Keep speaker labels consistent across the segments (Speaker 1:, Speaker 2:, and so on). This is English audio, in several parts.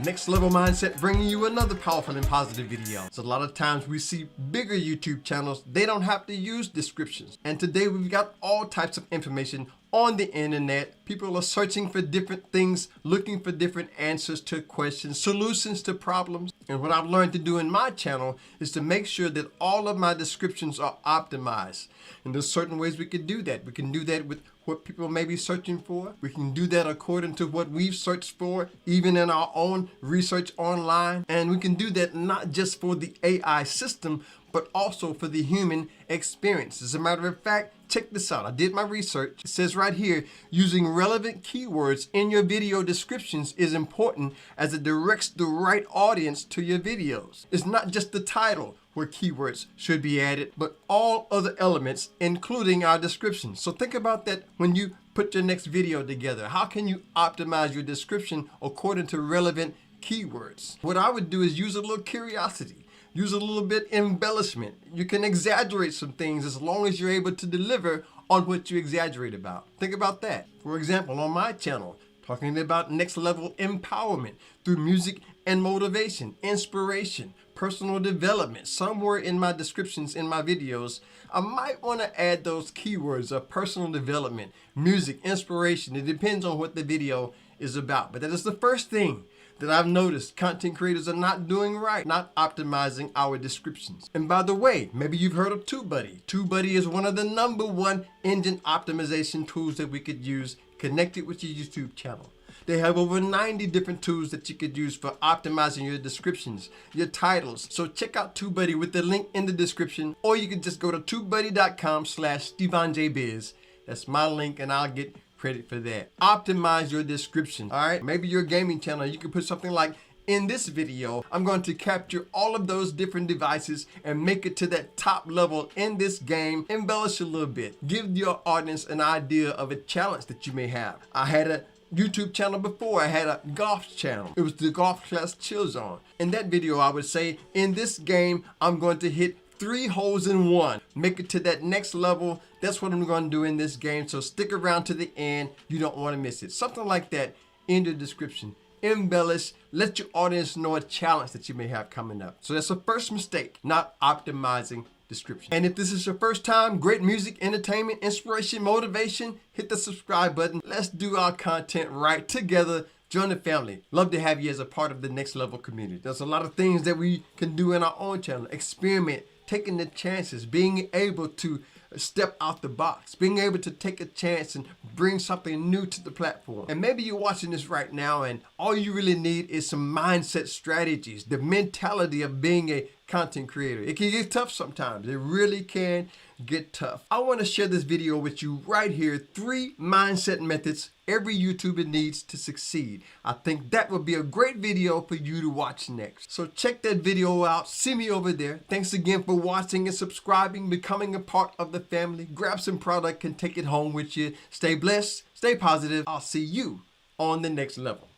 Speaker 1: Next Level Mindset bringing you another powerful and positive video. So a lot of times we see bigger YouTube channels, they don't have to use descriptions. And today we've got all types of information on the internet. People are searching for different things, looking for different answers to questions, solutions to problems. And what I've learned to do in my channel is to make sure that all of my descriptions are optimized. And there's certain ways we can do that. We can do that with what people may be searching for. We can do that according to what we've searched for, even in our own research online. And we can do that not just for the AI system, but also for the human experience. As a matter of fact, check this out. I did my research. It says right here, using relevant keywords in your video descriptions is important as it directs the right audience to your videos. It's not just the title where keywords should be added, but all other elements, including our description. So think about that when you put your next video together. How can you optimize your description according to relevant keywords? What I would do is use a little curiosity. Use a little bit embellishment. You can exaggerate some things as long as you're able to deliver on what you exaggerate about. Think about that. For example, on my channel, talking about next level empowerment through music and motivation, inspiration, personal development. Somewhere in my descriptions in my videos, I might want to add those keywords of personal development, music, inspiration. It depends on what the video is about. But that is the first thing that I've noticed content creators are not doing right, not optimizing our descriptions. And by the way, maybe you've heard of TubeBuddy. TubeBuddy is one of the #1 engine optimization tools that we could use connected with your YouTube channel. They have over 90 different tools that you could use for optimizing your descriptions, your titles. So check out TubeBuddy with the link in the description, or you can just go to tubebuddy.com/StevonJBiz. That's my link and I'll get credit for that. Optimize your description. All right, maybe your gaming channel, you can put something like, in this video, I'm going to capture all of those different devices and make it to that top level in this game. Embellish a little bit. Give your audience an idea of a challenge that you may have. I had a YouTube channel before. I had a golf channel. It was the Golf Class Chill Zone. In that video, I would say, in this game, I'm going to hit 3 holes in 1. Make it to that next level. That's what I'm going to do in this game. So stick around to the end. You don't want to miss it. Something like that in the description. Embellish. Let your audience know a challenge that you may have coming up. So that's the first mistake, not optimizing description. And if this is your first time, great music, entertainment, inspiration, motivation, hit the subscribe button. Let's do our content right together. Join the family. Love to have you as a part of the Next Level community. There's a lot of things that we can do in our own channel. Experiment, taking the chances, being able to step out the box, being able to take a chance and bring something new to the platform. And maybe you're watching this right now and all you really need is some mindset strategies, the mentality of being a content creator. It can get tough sometimes. It really can get tough. I want to share this video with you right here. 3 mindset methods every YouTuber needs to succeed. I think that would be a great video for you to watch next. So check that video out. See me over there. Thanks again for watching and subscribing, becoming a part of the family. Grab some product and take it home with you. Stay blessed. Stay positive. I'll see you on the next level.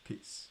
Speaker 1: Peace.